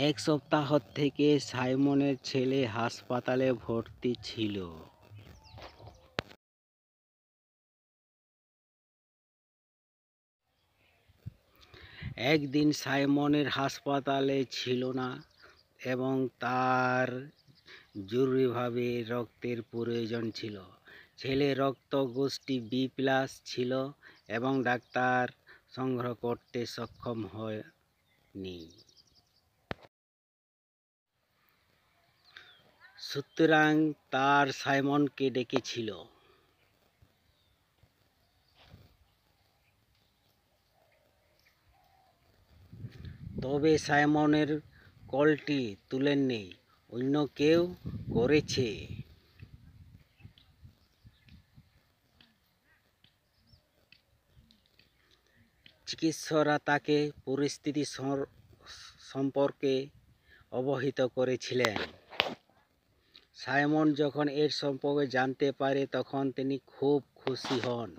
এক সপ্তাহ থেকে সাইমনের ছেলে হাসপাতালে ভর্তি ছিল। একদিন সাইমনের হাসপাতালে ছিল না এবং তার জরুরিভাবে রক্তের প্রয়োজন ছিল। ছেলে রক্ত গোষ্ঠী বি প্লাস ছিল এবং ডাক্তার সংগ্রহ করতে সক্ষম হয়নি। সুতরাং তার সাইমনকে ডেকেছিল। তবে সাইমনের কলটি তুলেননি, অন্য কেউ করেছে। চিকিৎসকরা তাকে পরিস্থিতি সম্পর্কে অবহিত করেছিলেন। সাইমন যখন এর সম্পর্কে জানতে পারে তখন তিনি খুব খুশি হন।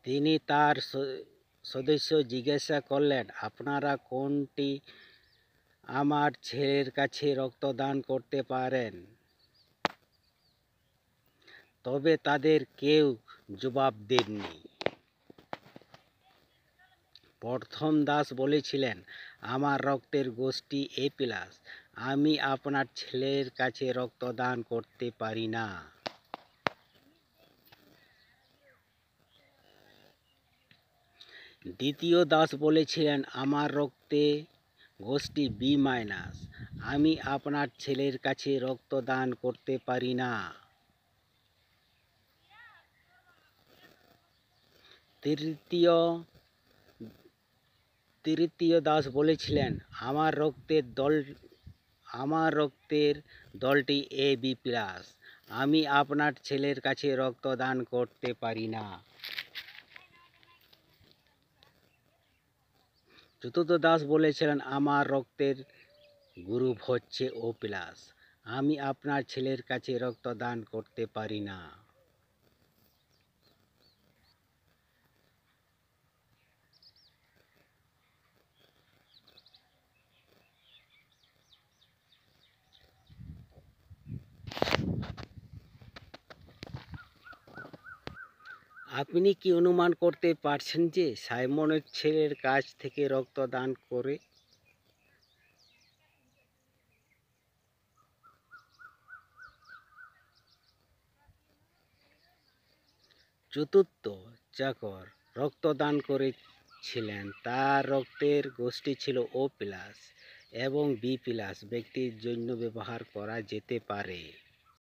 তিনি তার সদস্য জিজ্ঞাসা করলেন, আপনারা কোনটি আমার ছেলের কাছে রক্তদান করতে পারেন? তবে তাদের কেউ জবাব দেননি। প্রথম দাস বলেছিলেন, আমার রক্তের গোষ্ঠী এ প্লাস, আমি আপনার ছেলের কাছে রক্তদান করতে পারি না। দ্বিতীয় দাস বলেছিলেন, আমার রক্তে গোষ্ঠী বি মাইনাস, আমি আপনার ছেলের কাছে রক্তদান করতে পারি না। তৃতীয় দাস বলেছিলেন, আমার রক্তের দলটি এ বি প্লাস, আমি আপনার ছেলের কাছে রক্তদান করতে পারি না। চতুর্থ দাস বলেছিলেন, আমার রক্তের গ্রুপ হচ্ছে ও প্লাস, আমি আপনার ছেলের কাছে রক্তদান করতে পারি না। আপনি কি অনুমান করতে পারছেন যে সাইমনের ছেলের কাছ থেকে রক্তদান করে? চতুর্থ চাকর রক্তদান করেছিলেন, তার রক্তের গোষ্ঠী ছিল ও প্লাস এবং বি প্লাস ব্যক্তির জন্য ব্যবহার করা যেতে পারে।